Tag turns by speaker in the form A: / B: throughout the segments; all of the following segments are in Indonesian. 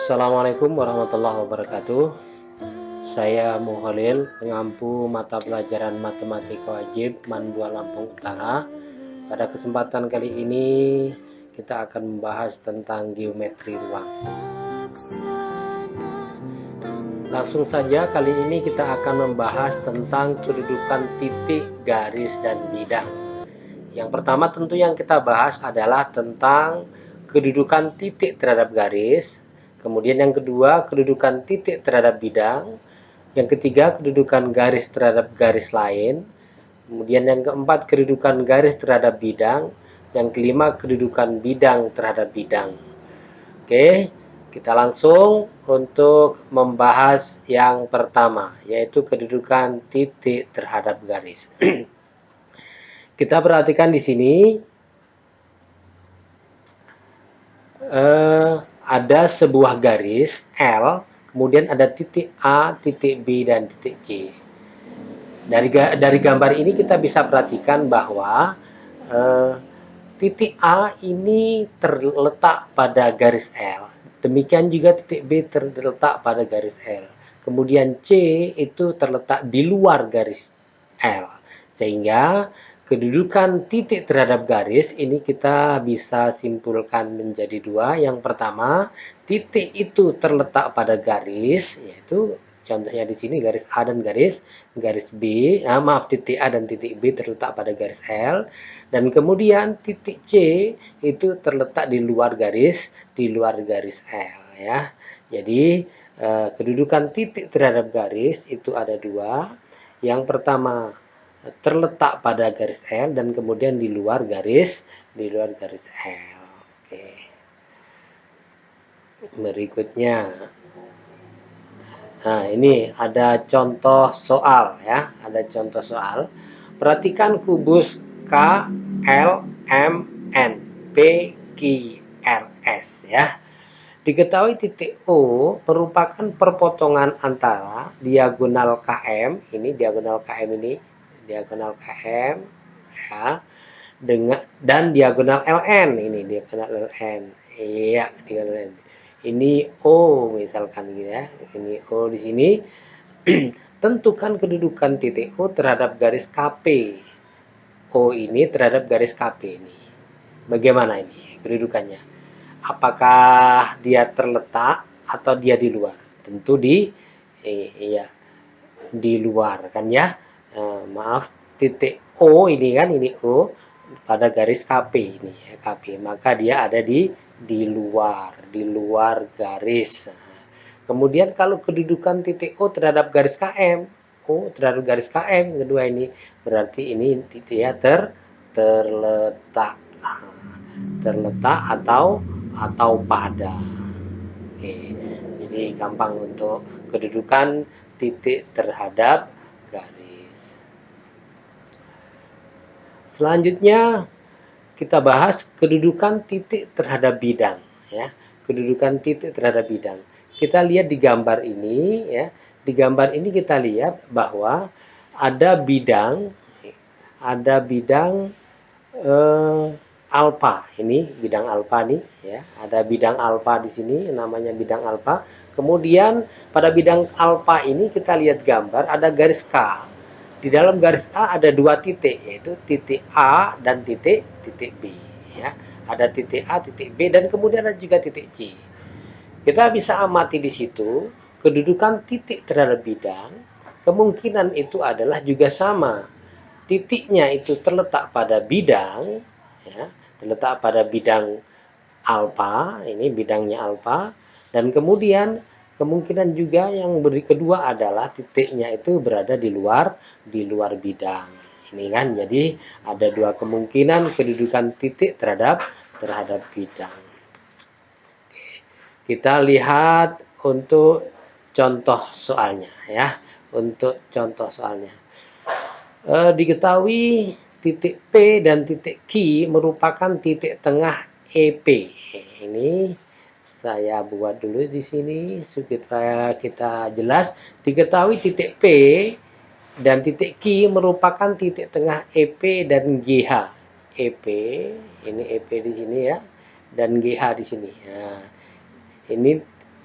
A: Assalamualaikum warahmatullahi wabarakatuh. Saya Muholil, pengampu mata pelajaran matematika wajib MAN 2 Lampung Utara. Pada kesempatan kali ini kita akan membahas tentang geometri ruang. Langsung saja, kali ini kita akan membahas tentang kedudukan titik, garis, dan bidang. Yang pertama tentu yang kita bahas adalah tentang kedudukan titik terhadap garis. Kemudian yang kedua, kedudukan titik terhadap bidang. Yang ketiga, kedudukan garis terhadap garis lain. Kemudian yang keempat, kedudukan garis terhadap bidang. Yang kelima, kedudukan bidang terhadap bidang. Oke, kita langsung untuk membahas yang pertama, yaitu kedudukan titik terhadap garis. Kita perhatikan di sini ada sebuah garis L, kemudian ada titik A, titik B, dan titik C. Dari gambar ini kita bisa perhatikan bahwa titik A ini terletak pada garis L. Demikian juga titik B terletak pada garis L. Kemudian C itu terletak di luar garis L. Sehingga kedudukan titik terhadap garis ini kita bisa simpulkan menjadi dua. Yang pertama, titik itu terletak pada garis, yaitu contohnya di sini garis A dan garis B, titik A dan titik B terletak pada garis L, dan kemudian titik C itu terletak di luar garis L ya. Jadi kedudukan titik terhadap garis itu ada dua. Yang pertama terletak pada garis L dan kemudian di luar garis L. Oke. Berikutnya. Nah, ini ada contoh soal ya, ada contoh soal. Perhatikan kubus K, L, M, N, P, Q, R, S ya. Diketahui titik O merupakan perpotongan antara diagonal KM, ini diagonal KM ya, dan diagonal LN, ini diagonal LN. Iya, diagonal LN. Ini O misalkan gitu ya. Ini O di sini. Tentukan kedudukan titik O terhadap garis KP. O ini terhadap garis KP ini. Bagaimana ini kedudukannya? Apakah dia terletak atau dia di luar? Tentu di luar kan ya. Titik O ini kan, ini O pada garis KP ini ya, KP. Maka dia ada di luar garis. Kemudian kalau kedudukan titik O terhadap garis KM, O terhadap garis KM kedua ini berarti ini dia terletak atau pada. Oke, jadi gampang untuk kedudukan titik terhadap garis. Selanjutnya kita bahas kedudukan titik terhadap bidang ya. Kedudukan titik terhadap bidang. Kita lihat di gambar ini ya. Di gambar ini kita lihat bahwa ada bidang alfa. Ini bidang alfa nih ya. Ada bidang alfa di sini namanya bidang alfa. Kemudian pada bidang alfa ini kita lihat gambar ada garis K. Di dalam garis A ada dua titik, yaitu titik A dan titik B ya. Ada titik A, titik B, dan kemudian ada juga titik C. Kita bisa amati di situ kedudukan titik terhadap bidang, kemungkinan itu adalah juga sama. Titiknya itu terletak pada bidang ya, terletak pada bidang alfa, ini bidangnya alfa, dan kemudian kemungkinan juga yang kedua adalah titiknya itu berada di luar bidang. Ini kan, jadi ada dua kemungkinan kedudukan titik terhadap bidang. Oke. Kita lihat untuk contoh soalnya ya. Untuk contoh soalnya. Diketahui titik P dan titik Q merupakan titik tengah EP. Ini saya buat dulu di sini supaya kita jelas. Diketahui titik P dan titik Q merupakan titik tengah EP dan GH. EP, ini EP di sini ya, dan GH di sini. Nah, ini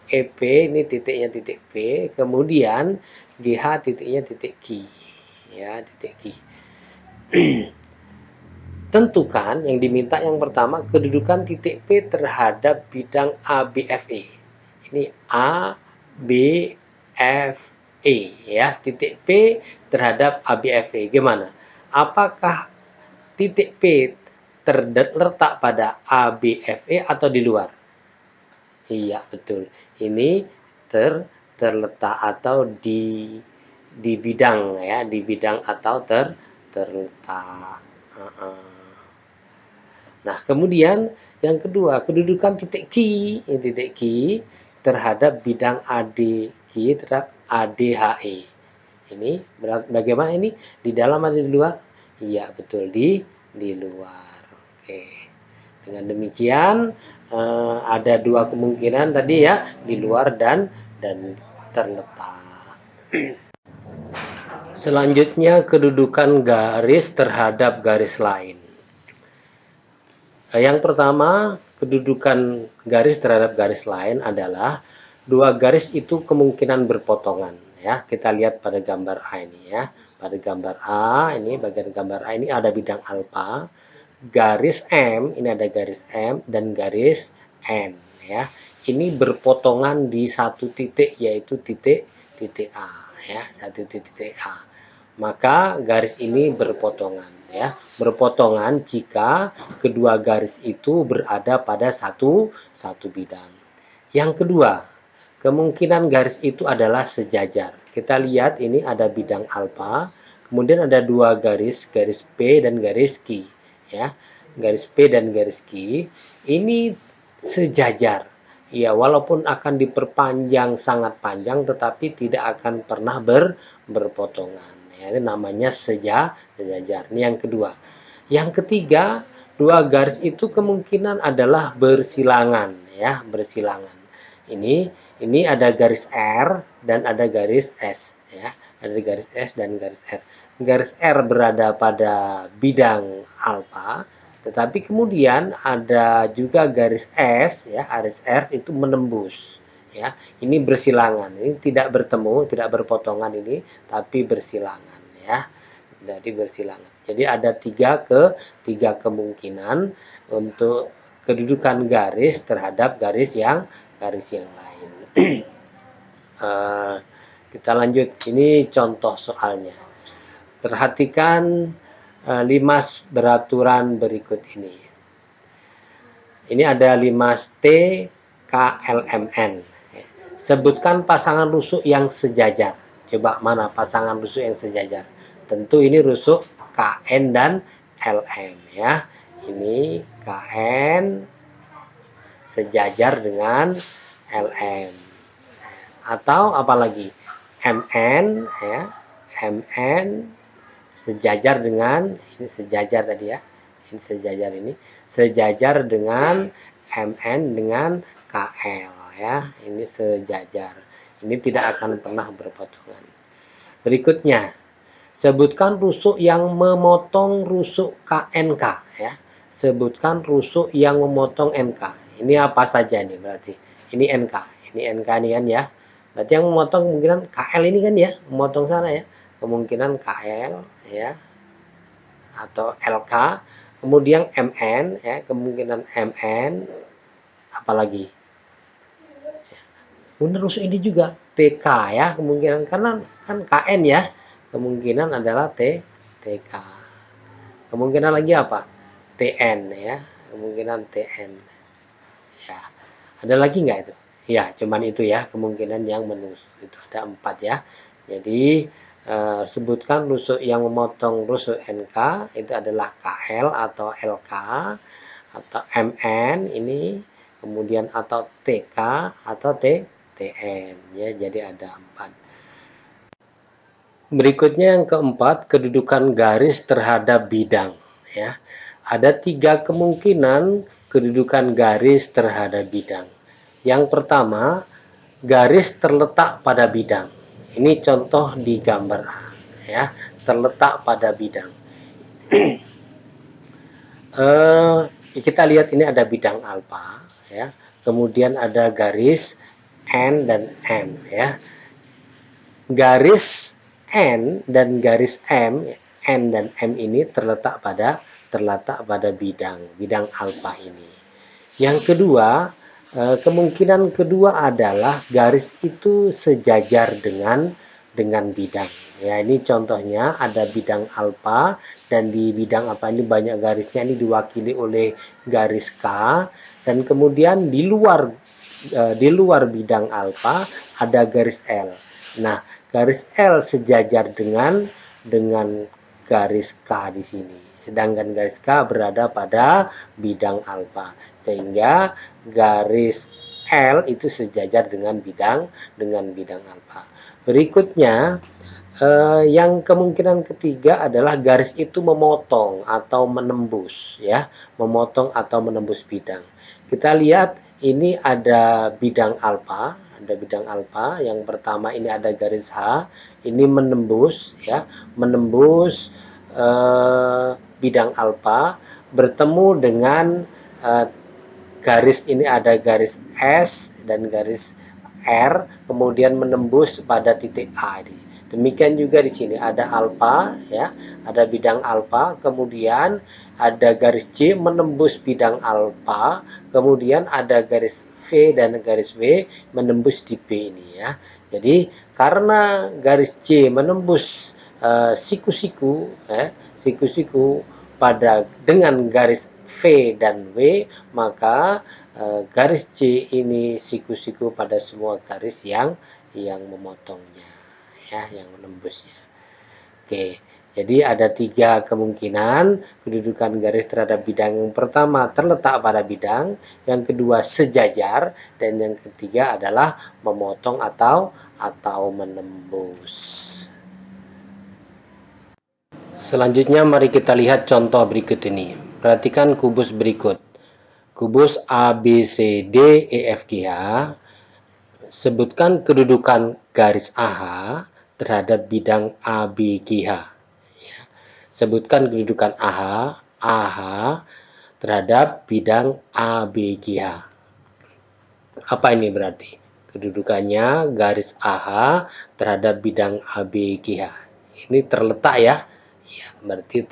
A: EP ini titiknya titik P, kemudian GH titiknya titik Q, ya titik Q. Tentukan yang diminta yang pertama kedudukan titik P terhadap bidang ABFE. Ini ABFE ya, titik P terhadap ABFE. Gimana? Apakah titik P terletak pada ABFE atau di luar? Iya, betul. Ini terletak atau di bidang ya, di bidang atau terletak. Nah, kemudian yang kedua, kedudukan titik Q, titik Q terhadap bidang ADQ terhadap ADHE. Ini bagaimana ini? Di dalam atau di luar? Iya, betul, di luar. Oke. Dengan demikian ada dua kemungkinan tadi ya, di luar dan terletak. Selanjutnya kedudukan garis terhadap garis lain. Yang pertama, kedudukan garis terhadap garis lain adalah dua garis itu kemungkinan berpotongan ya. Kita lihat pada gambar A ini ya. Pada gambar A ini, bagian gambar A ini ada bidang alfa, garis M, ini ada garis M dan garis N ya. Ini berpotongan di satu titik, yaitu titik A ya, satu titik A. Maka garis ini berpotongan ya, berpotongan jika kedua garis itu berada pada satu bidang. Yang kedua, kemungkinan garis itu adalah sejajar. Kita lihat ini ada bidang alfa, kemudian ada dua garis P dan garis Q ya. Garis P dan garis Q ini sejajar. Ya, walaupun akan diperpanjang sangat panjang tetapi tidak akan pernah berpotongan. Ya, itu namanya sejajar. Ini yang kedua. Yang ketiga, dua garis itu kemungkinan adalah bersilangan ya, bersilangan. Ini ada garis R dan ada garis S ya. Ada garis S dan garis R. Garis R berada pada bidang alfa, tetapi kemudian ada juga garis S ya, garis S itu menembus ya. Ini bersilangan. Ini tidak bertemu, tidak berpotongan ini, tapi bersilangan ya. Jadi bersilangan. Jadi ada tiga kemungkinan untuk kedudukan garis terhadap garis yang lain. Kita lanjut. Ini contoh soalnya. Perhatikan limas beraturan berikut ini. Ini ada limas T KLMN. Sebutkan pasangan rusuk yang sejajar. Coba mana pasangan rusuk yang sejajar? Tentu ini rusuk KN dan LM ya. Ini KN sejajar dengan LM. Atau apalagi MN ya. MN sejajar dengan, ini sejajar tadi ya. Ini sejajar, ini sejajar dengan MN dengan KL ya. Ini sejajar. Ini tidak akan pernah berpotongan. Berikutnya, sebutkan rusuk yang memotong rusuk KNK ya. Sebutkan rusuk yang memotong NK. Ini apa saja nih berarti? Ini NK. Ini NK ini kan ya. Berarti yang memotong kemungkinan KL ini kan ya, memotong sana ya. Kemungkinan KL ya atau LK. Kemudian MN ya, kemungkinan MN apalagi? Kemudian rusuk ini juga TK ya, kemungkinan karena kan KN ya. Kemungkinan adalah TK. Kemungkinan lagi apa? TN ya, kemungkinan TN. Ya. Ada lagi nggak itu? Ya, cuman itu ya kemungkinan yang menusuk. Itu ada 4 ya. Jadi sebutkan rusuk yang memotong rusuk NK itu adalah KL atau LK atau MN ini, kemudian atau TK atau TN ya. Jadi ada 4. Berikutnya yang keempat, kedudukan garis terhadap bidang ya. Ada 3 kemungkinan kedudukan garis terhadap bidang. Yang pertama, garis terletak pada bidang. Ini contoh di gambar A ya, terletak pada bidang. Kita lihat ini ada bidang alfa ya. Kemudian ada garis N dan M ya. Garis N dan garis M, N dan M ini terletak pada bidang alfa ini. Yang kedua, kemungkinan kedua adalah garis itu sejajar dengan bidang. Ya, ini contohnya ada bidang alfa dan di bidang alfa ini banyak garisnya, ini diwakili oleh garis K, dan kemudian di luar bidang alfa ada garis L. Nah, garis L sejajar dengan garis K di sini. Sedangkan garis K berada pada bidang alfa. Sehingga garis L itu sejajar dengan bidang alfa. Berikutnya, yang kemungkinan ketiga adalah garis itu memotong atau menembus ya, memotong atau menembus bidang. Kita lihat ini ada bidang alfa, yang pertama ini ada garis H, ini menembus ya, bidang alfa bertemu dengan garis ini, ada garis S dan garis R, kemudian menembus pada titik A ini. Demikian juga di sini ada alfa ya, ada bidang alfa, kemudian ada garis J menembus bidang alfa, kemudian ada garis V dan garis W menembus di B ini ya. Jadi karena garis J menembus siku-siku pada dengan garis V dan W, maka garis J ini siku-siku pada semua garis yang memotongnya ya, yang menembusnya. Oke, jadi ada 3 kemungkinan kedudukan garis terhadap bidang. Yang pertama terletak pada bidang, yang kedua sejajar, dan yang ketiga adalah memotong atau menembus. Selanjutnya mari kita lihat contoh berikut ini. Perhatikan kubus berikut. Kubus ABCD EFGH. Sebutkan kedudukan garis AH terhadap bidang ABGH. Sebutkan kedudukan AH terhadap bidang ABGH. Apa ini berarti? Kedudukannya garis AH terhadap bidang ABGH. Ini terletak ya. Ya, berarti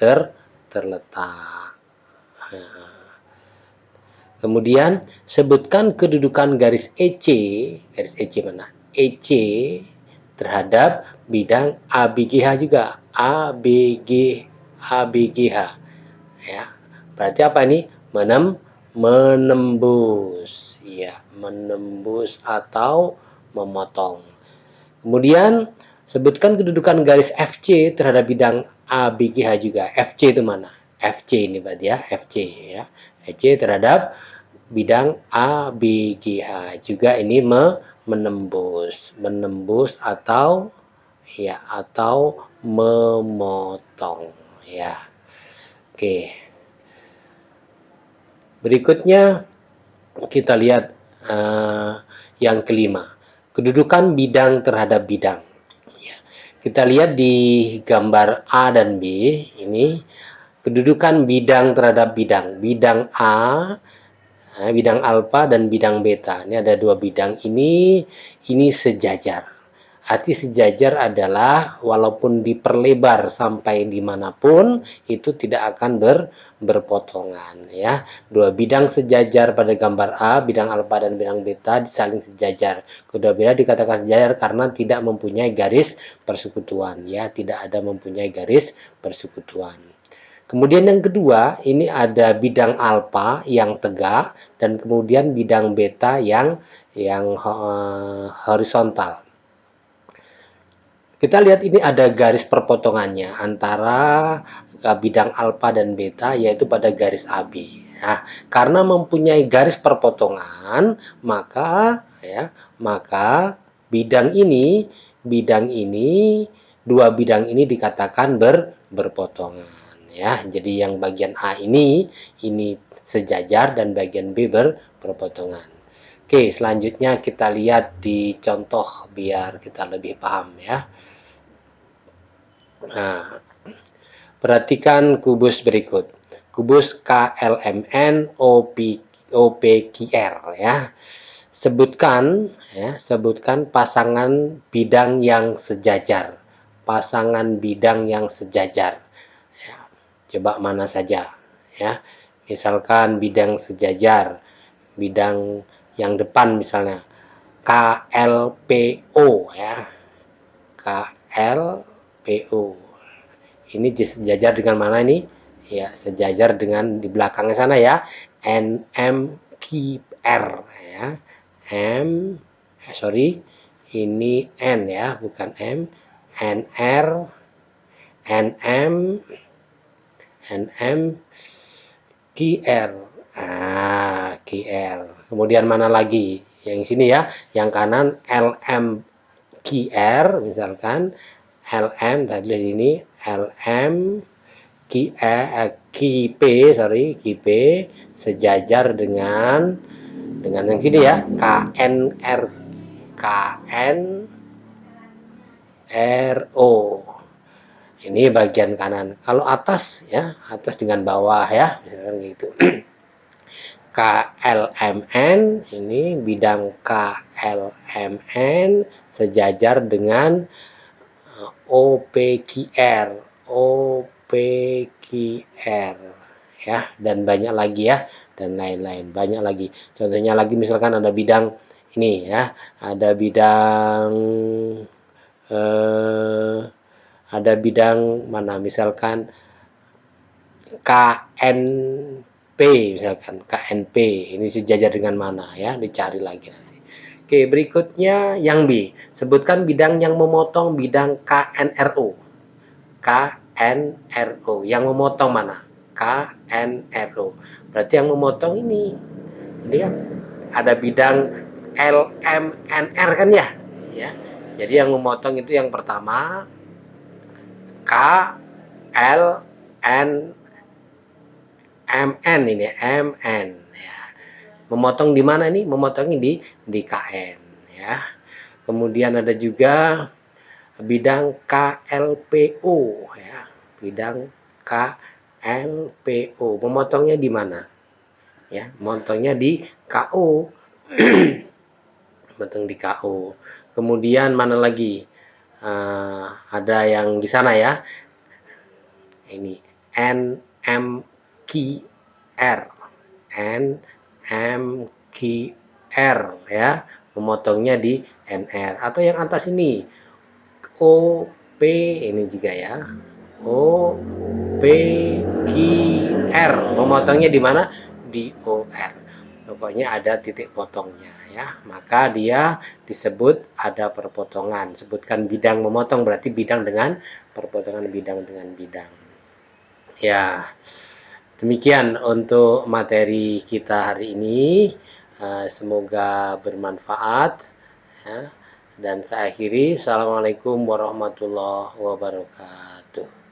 A: terletak. Kemudian sebutkan kedudukan garis EC. Garis EC mana? EC terhadap bidang ABGH juga. ABGH. Ya. Berarti apa ini? Menembus. Ya, menembus atau memotong. Kemudian sebutkan kedudukan garis FC terhadap bidang ABGH juga. FC itu mana? FC ini berarti ya, FC ya. FC terhadap bidang ABGH juga ini menembus atau memotong ya. Oke. Berikutnya kita lihat yang kelima, kedudukan bidang terhadap bidang. Ya. Kita lihat di gambar A dan B ini kedudukan bidang terhadap bidang. Bidang A, bidang alfa dan bidang beta. Ini ada 2 bidang ini sejajar. Arti sejajar adalah walaupun diperlebar sampai dimanapun itu tidak akan berpotongan ya. 2 bidang sejajar pada gambar A, bidang alfa dan bidang beta saling sejajar. Kedua bidang dikatakan sejajar karena tidak mempunyai garis persekutuan ya, tidak ada mempunyai garis persekutuan. Kemudian yang kedua, ini ada bidang alfa yang tegak dan kemudian bidang beta yang horizontal. Kita lihat ini ada garis perpotongannya antara bidang alfa dan beta, yaitu pada garis AB. Nah, karena mempunyai garis perpotongan, maka bidang ini, dua bidang ini dikatakan berpotongan. Ya, jadi yang bagian A ini sejajar dan bagian B berpotongan. Oke, selanjutnya kita lihat di contoh biar kita lebih paham ya. Nah, perhatikan kubus berikut. Kubus KLMN OPQR ya. Sebutkan ya, sebutkan pasangan bidang yang sejajar. Pasangan bidang yang sejajar. Ya, coba mana saja ya. Misalkan bidang sejajar, bidang yang depan misalnya KLPO ya. KLPO. Ini sejajar dengan mana ini? Ya, sejajar dengan di belakangnya sana ya. NMQR ya. M sorry, ini N ya, bukan M. NR, NM, NM, QR. QR. Kemudian mana lagi? Yang sini ya, yang kanan LMQR misalkan. LM tadi di sini LM KP sejajar dengan yang sini ya KNR KNRO. Ini bagian kanan. Kalau atas ya, atas dengan bawah ya, misalkan gitu. KLMN ini bidang KLMN sejajar dengan OPQR ya, dan banyak lagi ya, dan lain-lain banyak lagi. Contohnya lagi misalkan ada bidang ini ya, ada bidang ada bidang mana misalkan KNP misalkan KNP ini sejajar dengan mana ya, dicari lagi nanti. Oke, berikutnya yang B, sebutkan bidang yang memotong bidang KNRO. KNRO yang memotong mana? KNRO berarti yang memotong ini kan ada bidang LMNR kan ya, ya. Jadi yang memotong itu yang pertama KLNMN ini MN ya. Memotong di mana nih? Memotongnya di KN ya. Kemudian ada juga bidang KLPO ya. Bidang KLPO. Memotongnya di mana? Ya, memotongnya di KO. Memotong di KO. Kemudian mana lagi? Ada yang di sana ya. Ini NMQR. NMQR ya. Memotongnya di NR atau yang atas ini OP ini juga ya. OPQR memotongnya di mana? Di OR. Pokoknya ada titik potongnya ya. Maka dia disebut ada perpotongan. Sebutkan bidang memotong berarti bidang dengan perpotongan bidang dengan bidang. Ya. Demikian untuk materi kita hari ini. Semoga bermanfaat ya. Dan saya akhiri. Assalamualaikum warahmatullahi wabarakatuh.